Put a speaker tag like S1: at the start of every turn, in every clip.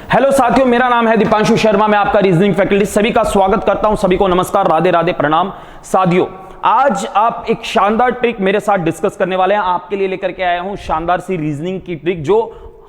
S1: Hello साथियों, मेरा नाम है दीपांशु शर्मा। मैं आपका रीजनिंग फैकल्टी सभी का स्वागत करता हूं। सभी को नमस्कार, राधे राधे, प्रणाम। साथियों, आज आप एक शानदार ट्रिक मेरे साथ डिस्कस करने वाले हैं। आपके लिए लेकर के आया हूं शानदार सी रीजनिंग की ट्रिक जो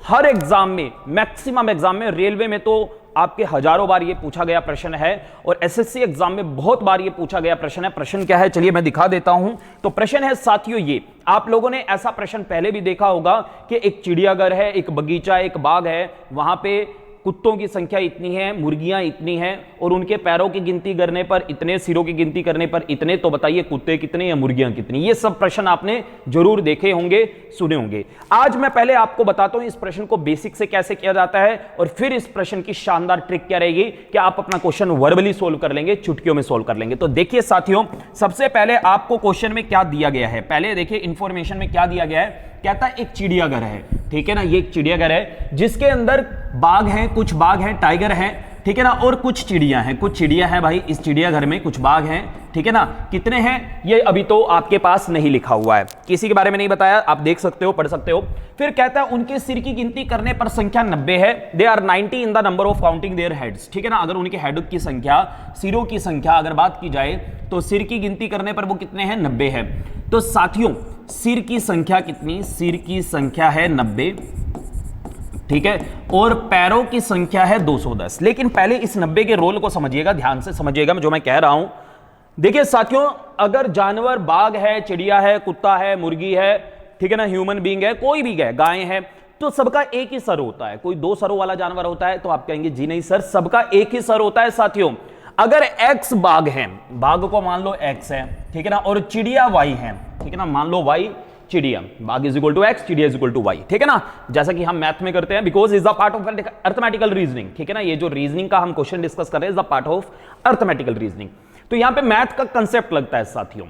S1: हर एग्जाम में, मैक्सिमम एग्जाम में, रेलवे में तो आपके हजारों बार ये पूछा गया प्रश्न है और एसएससी एग्जाम में बहुत बार ये पूछा गया प्रश्न है। प्रश्न क्या है, चलिए मैं दिखा देता हूं। तो प्रश्न है साथियों ये, आप लोगों ने ऐसा प्रश्न पहले भी देखा होगा कि एक चिड़ियाघर है, एक बगीचा, एक बाग है, वहां पे कुत्तों की संख्या इतनी है, मुर्गियां इतनी हैं और उनके पैरों की गिनती करने पर इतने, सिरों की गिनती करने पर इतने। तो बताइए कुत्ते कितने या मुर्गियां कितनी? ये सब प्रश्न आपने जरूर देखे होंगे, सुने होंगे। आज मैं पहले आपको बताता हूं इस प्रश्न को बेसिक से कैसे किया जाता है और फिर इस प्रश्न की शानदार ट्रिक क्या रहेगी कि आप अपना क्वेश्चन वर्बली सोल्व कर लेंगे, चुटकियों में सोल्व कर लेंगे। तो देखिए साथियों, सबसे पहले आपको क्वेश्चन में क्या दिया गया है, पहले देखिए इंफॉर्मेशन में क्या दिया गया है। कहता है एक चिड़ियाघर है, ठीक है ना, ये एक चिड़ियाघर है जिसके अंदर बाघ है, कुछ बाघ है, टाइगर है, ठीक है ना, और कुछ चिड़िया हैं, कुछ चिड़िया हैं भाई इस चिड़ियाघर में, कुछ बाघ हैं, ठीक है ना। कितने हैं ये अभी तो आपके पास नहीं लिखा हुआ है, किसी के बारे में नहीं बताया, आप देख सकते हो, पढ़ सकते हो। फिर कहता है उनके सिर की गिनती करने पर संख्या 90 है। They are 90 in the number of counting their heads, ठीक है ना। अगर उनके हेड की संख्या, सिरों की संख्या अगर बात की जाए तो सिर की गिनती करने पर वो कितने हैं, 90 है। तो साथियों सिर की संख्या कितनी, सिर की संख्या है 90, ठीक है, और पैरों की संख्या है 210। लेकिन पहले इस 90 के रोल को समझिएगा, ध्यान से समझिएगा जो मैं कह रहा हूं। देखिए साथियों, अगर जानवर बाघ है, चिड़िया है, कुत्ता है, मुर्गी है, ठीक है ना, ह्यूमन बीइंग है, कोई भी है, गाय है, तो सबका एक ही सर होता है। कोई दो सरों वाला जानवर होता है तो आप कहेंगे जी नहीं सर, सबका एक ही सर होता है। साथियों अगर एक्स बाघ है, बाघ को मान लो एक्स है, ठीक है ना, और चिड़िया वाई है, ठीक है ना, मान लो वाई चिड़िया, बाघ इज इक्वल टू एक्स, चिड़िया इज इक्वल टू वाई, ठीक है ना, जैसा कि हम मैथ में करते हैं, because is the part of arithmetical reasoning, ठीक है ना। ये जो रीजनिंग का हम क्वेश्चन डिस्कस कर रहे हैं is the part of arithmetical reasoning. तो यहां पे मैथ का कंसेप्ट लगता है साथियों।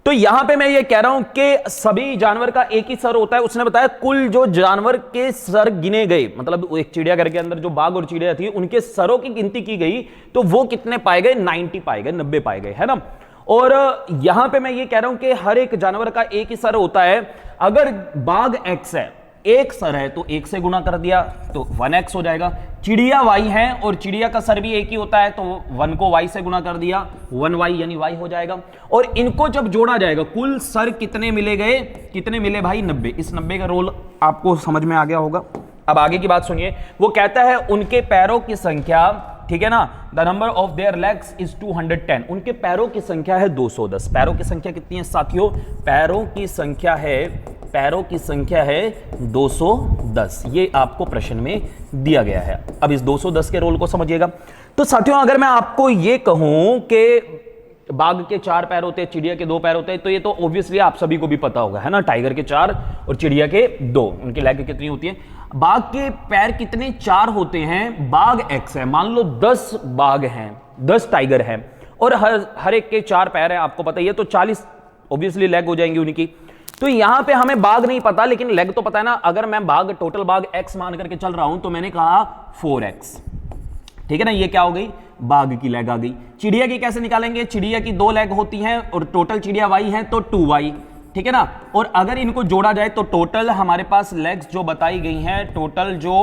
S1: तो यहां पे मैं ये कह रहा हूं कि सभी जानवर का एक ही सर होता है। उसने बताया कुल जो जानवर के सर गिने गए, मतलब एक चिड़ियाघर के अंदर जो बाघ और चिड़िया थी उनके सरों की गिनती की गई तो वो कितने पाए गए, 90 पाए गए, 90 पाए गए, है ना। और यहां पे मैं ये कह रहा हूं कि हर एक जानवर का एक ही सर होता है। अगर बाघ एक्स है, एक सर है, तो एक से गुना कर दिया तो 1x हो जाएगा। चिड़िया वाई है और चिड़िया का सर भी एक ही होता है तो 1 को y से गुना कर दिया, 1y यानी y हो जाएगा। और इनको जब जोड़ा जाएगा कुल सर कितने मिले गए, कितने मिले भाई, 90। इस 90 का रोल आपको समझ में आ गया होगा। अब आगे की बात सुनिए, वो कहता है उनके पैरों की संख्या, ठीक है ना, the number of their legs is 210। उनके पैरों की संख्या है 210। पैरों की संख्या कितनी है साथियों, पैरों की संख्या है 210। ये आपको प्रश्न में दिया गया है। अब इस 210 के रोल को समझिएगा। तो साथियों अगर मैं आपको ये कहूं कि बाघ के 4 पैर होते हैं, चिड़िया के 2 पैर होते हैं, तो ये तो ऑब्वियसली आप सभी को भी पता होगा, है ना। टाइगर के 4 और चिड़िया के 2, उनकी लेग कितनी होती है। बाघ के पैर कितने, 4 होते हैं। बाघ एक्स है, मान लो 10 बाघ हैं, 10 टाइगर हैं और हर एक के 4 पैर हैं, आपको पता ही है, तो 40 ऑब्वियसली लेग हो जाएंगी उनकी। तो यहां पे हमें बाघ नहीं पता लेकिन लेग तो पता है ना। अगर मैं बाघ, टोटल बाघ एक्स मान करके चल रहा हूं तो मैंने कहा 4x, ठीक है ना, ये क्या हो गई, बाघ की लेग आ गई। चिड़िया की कैसे निकालेंगे, चिड़िया की 2 लेग होती हैं और टोटल चिड़िया वाई है तो 2y, ठीक है ना। और अगर इनको जोड़ा जाए तो टोटल हमारे पास लेग्स जो बताई गई हैं, टोटल जो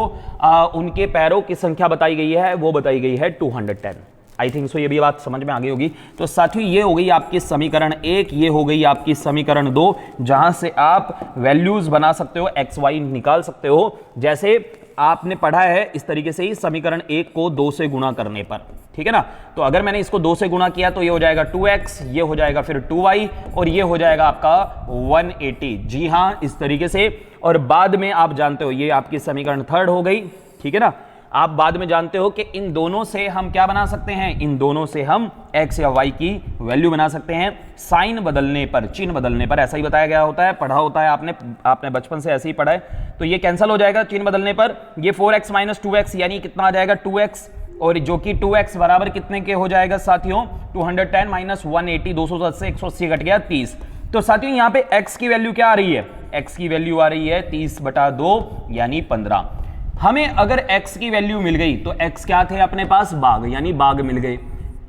S1: उनके पैरों की संख्या बताई गई है वो बताई गई है 210। आई थिंक सो ये भी बात समझ में आ गई होगी। तो साथियों ये हो गई आपकी समीकरण 1, ये हो गई आपकी समीकरण 2, जहां से आप वैल्यूज बना सकते हो, एक्स वाई निकाल सकते हो। जैसे आपने पढ़ा है इस तरीके से ही, समीकरण 1 को 2 से गुणा करने पर, ठीक है ना। तो अगर मैंने इसको 2 से गुणा किया तो ये हो जाएगा 2x, ये हो जाएगा फिर 2y और ये हो जाएगा आपका 180। जी हां, इस तरीके से। और बाद में आप जानते हो ये आपकी समीकरण 3 हो गई, ठीक है ना। आप बाद में जानते हो कि इन दोनों से हम क्या बना सकते हैं, इन दोनों से हम x या y की वैल्यू बना सकते हैं। साइन बदलने पर, चिन्ह बदलने पर, ऐसा ही बताया गया होता है, पढ़ा होता है आपने बचपन से ऐसे ही पढ़ा है। तो ये कैंसिल हो जाएगा चिन्ह बदलने पर, ये 4x - 2x यानी कितना आ जाएगा, 2x, और जो कि 2x बराबर कितने के हो जाएगा साथियों, 210 - 180, 210 से 180 घट गया 30। तो साथियों यहाँ पे x की वैल्यू क्या आ रही है, x की वैल्यू आ रही है 30/2 यानी 15। हमें अगर x की वैल्यू मिल गई तो x क्या थे अपने पास, बाघ, यानी बाघ मिल गए।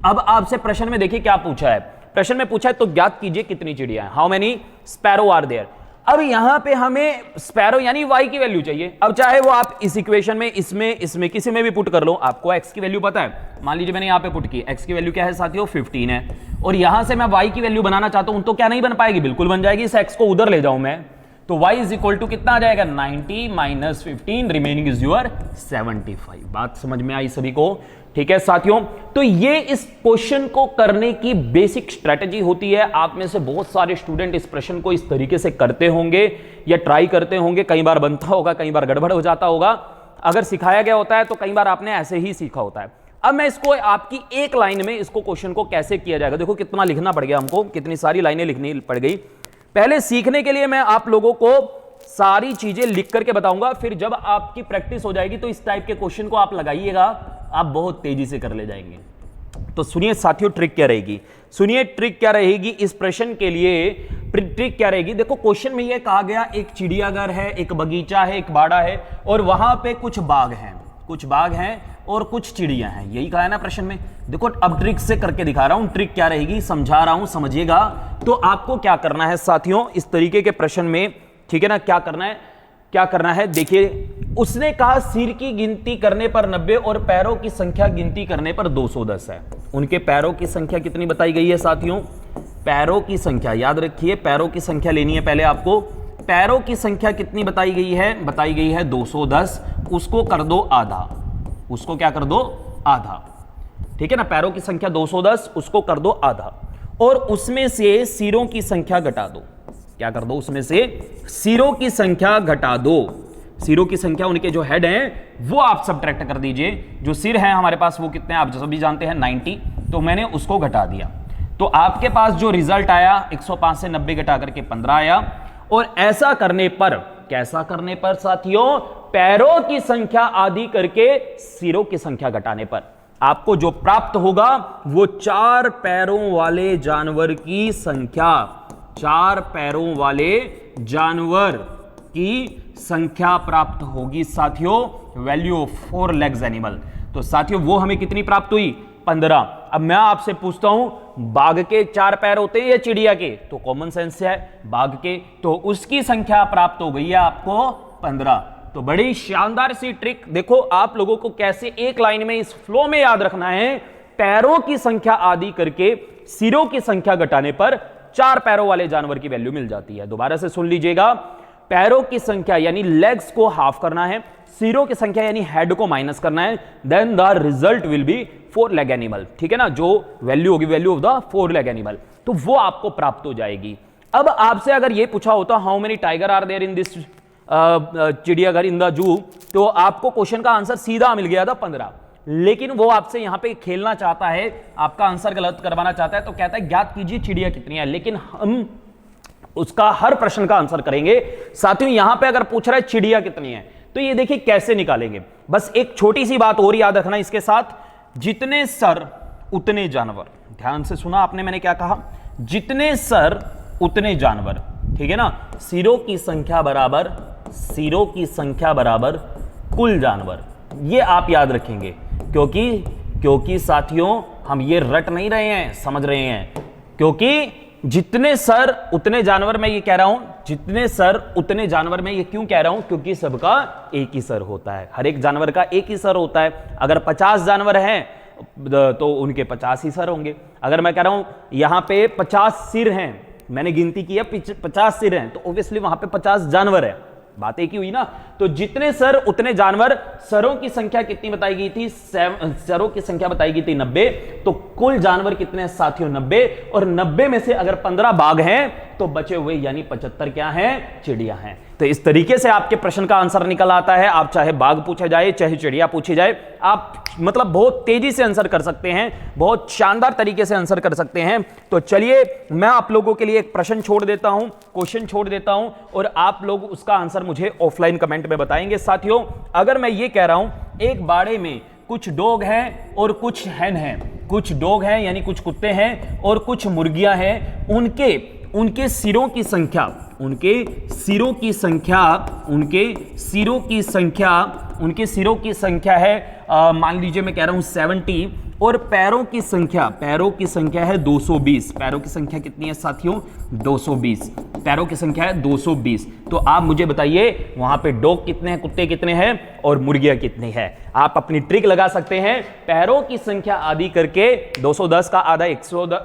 S1: अब आपसे प्रश्न में देखिए क्या पूछा है, प्रश्न में पूछा है तो ज्ञात कीजिए कितनी चिड़िया है, how many sparrow are there. अब यहां पे हमें स्पैरो यानी y की वैल्यू चाहिए। अब चाहे वो आप इस इक्वेशन में, इसमें किसी में भी पुट कर लो, आपको x की वैल्यू पता है। मान लीजिए मैंने यहां पे पुट की, x की वैल्यू क्या है साथियों 15 है, और यहां से मैं y की वैल्यू बनाना चाहता हूं, तो क्या नहीं बन पाएगी, बिल्कुल बन जाएगी। इस x को उधर ले जाऊं मैं, तो y इज इक्वल टू कितना आ जाएगा 90 माइनस 15, रिमेनिंग इज योर 75। बात समझ में आई सभी को? ठीक है साथियों, तो ये इस क्वेश्चन को करने की बेसिक स्ट्रेटजी होती है। आप में से बहुत सारे स्टूडेंट इस प्रश्न को इस तरीके से करते होंगे या ट्राई करते होंगे, कई बार बनता होगा, कई बार गड़बड़ हो जाता होगा। अगर सिखाया गया होता है तो कई बार आपने ऐसे ही सीखा होता है। अब मैं इसको आपकी एक लाइन में इसको क्वेश्चन को कैसे किया जाएगा, देखो कितना लिखना पड़ गया हमको, कितनी सारी लाइनें लिखनी पड़ गई। पहले सीखने के लिए मैं आप लोगों को सारी चीजें लिख करके बताऊंगा, फिर जब आपकी प्रैक्टिस हो जाएगी तो इस टाइप के क्वेश्चन को आप लगाइएगा, आप बहुत तेजी से कर ले जाएंगे। तो सुनिए साथियों, ट्रिक क्या रहेगी, सुनिए ट्रिक क्या रहेगी इस प्रश्न के लिए। ट्रिक क्या रहेगी, देखो क्वेश्चन में यह कहा गया एक चिड़ियाघर है, एक बगीचा है, एक बाड़ा है, और वहां पे कुछ बाग हैं और कुछ चिड़िया हैं, यही कहा है ना प्रश्न में। देखो अब ट्रिक से करके दिखा रहा हूं, ट्रिक क्या रहेगी समझा रहा हूं, समझिएगा। तो आपको क्या करना है साथियों इस तरीके के प्रश्न में, ठीक है ना, क्या करना है देखिए, उसने कहा सिर की गिनती करने पर 90 और पैरों की संख्या गिनती करने पर 210 है। उनके पैरों की संख्या कितनी बताई गई है साथियों, पैरों की संख्या याद रखिए, पैरों की संख्या लेनी है पहले आपको। पैरों की संख्या कितनी बताई गई है 210, उसको कर दो आधा, उसको क्या कर दो आधा, ठीक है ना, पैरों की संख्या 210, उसको कर दो आधा, और उसमें से सिरों की संख्या घटा दो। क्या कर दो, उसमें से सिरों की संख्या घटा दो। सिरों की संख्या उनके जो हेड हैं वो आप सब्ट्रैक्ट कर दीजिए, जो सिर हैं हमारे पास वो कितने हैं आप सभी जानते हैं 90, तो मैंने उसको घटा दिया। तो आपके पास जो रिजल्ट आया 105 से 90 घटा करके 15 आया। और ऐसा करने पर, कैसा करने पर साथियों, पैरों की संख्या आधी करके सिरों की संख्या घटाने पर आपको जो प्राप्त होगा वो 4 पैरों वाले जानवर की संख्या, 4 पैरों वाले जानवर की संख्या प्राप्त होगी साथियों, वैल्यू ऑफ 4 लेग्स एनिमल। तो साथियों वो हमें कितनी प्राप्त हुई 15। अब मैं आपसे पूछता हूं, बाघ के 4 पैर होते हैं या चिड़िया के, तो कॉमन सेंस से है बाघ के, तो उसकी संख्या प्राप्त हो गई है आपको 15। तो बड़ी शानदार सी ट्रिक, देखो आप लोगों को कैसे एक लाइन में इस फ्लो में याद रखना है। पैरों की संख्या आधी करके सिरों की संख्या घटाने पर 4 पैरों वाले जानवर की वैल्यू मिल जाती है। दोबारा से सुन लीजिएगा, पैरों की संख्या यानी लेग्स को हाफ करना है, सिरों की संख्या यानी हेड को माइनस करना है, then the result will be 4 leg animal, ठीक है ना, जो वैल्यू होगी value of the 4 leg animal, तो वो आपको प्राप्त हो जाएगी। अब आपसे अगर ये पूछा होता how many tiger are there in this चिड़ियाघर इन द जू, तो आपको क्वेश्चन का आंसर सीधा मिल गया था 15, लेकिन वो आपसे यहां पे खेलना चाहता है, आपका आंसर गलत करवाना चाहता है, तो कहता है ज्ञात कीजिए चिड़िया कितनी है, लेकिन हम उसका हर प्रश्न का आंसर करेंगे। साथियों यहां पे अगर पूछ रहा है चिड़िया कितनी है, तो ये देखिए कैसे निकालेंगे। बस एक छोटी सी बात और याद रखना इसके साथ, जितने सर उतने जानवर, ध्यान से सुना आपने मैंने क्या कहा, जितने सर उतने जानवर, ठीक है ना, सिरों की संख्या बराबर कुल जानवर, ये आप याद रखेंगे, क्योंकि साथियों हम ये रट नहीं रहे हैं, समझ रहे हैं, क्योंकि जितने सर उतने जानवर, मैं ये कह रहा हूं जितने सर उतने जानवर, मैं ये क्यों कह रहा हूं, क्योंकि सबका एक ही सर होता है, हर एक जानवर का एक ही सर होता है। अगर 50 जानवर हैं तो उनके 50 ही सर होंगे। अगर मैं कह रहा हूं यहां पे 50 सिर हैं, मैंने गिनती की है 50 सिर हैं, तो ऑब्वियसली वहां पे 50 जानवर है, बात एक ही हुई ना। तो जितने सर उतने जानवर, सरों की संख्या कितनी बताई गई थी, सरों की संख्या बताई गई थी 90, तो कुल जानवर कितने हैं साथियों 90, और 90 में से अगर 15 बाघ हैं तो बचे हुए यानी 75 क्या हैं, चिड़िया हैं। तो इस तरीके से आपके प्रश्न का आंसर निकल आता है। आप चाहे बाघ पूछा जाए चाहे चिड़िया पूछी जाए, आप मतलब बहुत तेजी से आंसर कर सकते हैं, बहुत शानदार तरीके से आंसर कर सकते हैं। तो चलिए मैं आप लोगों के लिए एक प्रश्न छोड़ देता हूं, क्वेश्चन छोड़ देता हूं, और आप लोग उसका आंसर मुझे ऑफलाइन कमेंट में बताएंगे। साथियों अगर मैं ये कह रहा हूं एक बाड़े में कुछ डॉग हैं और कुछ हैन हैं, कुछ डॉग हैं यानी कुछ कुत्ते हैं और कुछ मुर्गियां हैं, उनके सिरों की संख्या, उनके सिरों की संख्या है मान लीजिए मैं कह रहा हूं 70, और पैरों की संख्या है 220। पैरों की संख्या कितनी है साथियों? 220। पैरों की संख्या है 220। तो आप मुझे बताइए वहां पे डॉग कितने हैं, कुत्ते कितने हैं और मुर्गियां कितनी है? आप अपनी ट्रिक लगा सकते हैं। पैरों की संख्या आधी करके 210 का आधा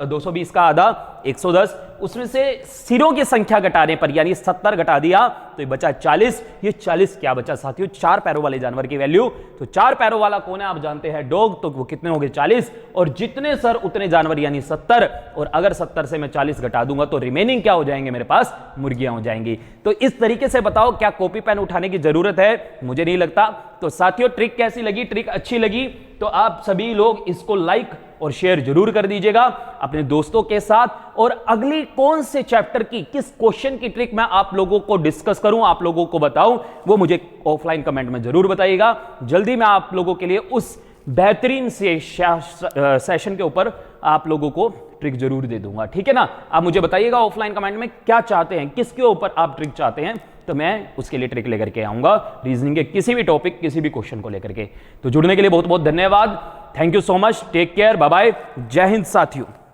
S1: 220 का आधा 110, उसमें से सिरों की संख्या घटाने पर यानी 70 घटा दिया तो ये बचा 40। ये 40 क्या बचा साथियों? 4 पैरों वाले जानवर की वैल्यू। तो 4 पैरों वाला कौन है आप जानते हैं? डॉग। तो वो कितने हो गए? 40। और जितने सर उतने जानवर यानी 70। और अगर 70 से मैं 40 घटा दूंगा तो रिमेनिंग क्या हो जाएंगे मेरे पास? मुर्गियां हो जाएंगी। तो इस तरीके से बताओ क्या कॉपी पेन उठाने की जरूरत है? मुझे नहीं लगता। तो साथियों ट्रिक कैसी लगी? ट्रिक अच्छी लगी तो आप सभी लोग इसको लाइक और शेयर जरूर कर दीजिएगा अपने दोस्तों के साथ। और अगली कौन से चैप्टर की किस क्वेश्चन की ट्रिक मैं आप लोगों को डिस्कस करूं, आप लोगों को बताऊं, वो मुझे ऑफलाइन कमेंट में जरूर बताइएगा। जल्दी मैं आप लोगों के लिए उस बेहतरीन से सेशन के ऊपर आप लोगों को ट्रिक जरूर दे दूंगा, ठीक है ना? आप मुझे बताइएगा ऑफलाइन कमेंट में क्या चाहते हैं, किसके ऊपर आप ट्रिक चाहते हैं, तो मैं उसके लिए ट्रिक लेकर के आऊंगा रीजनिंग के किसी भी टॉपिक, किसी भी क्वेश्चन को लेकर के। तो जुड़ने के लिए बहुत बहुत धन्यवाद। Thank you so much. Take care. Bye bye. जय हिंद साथियों।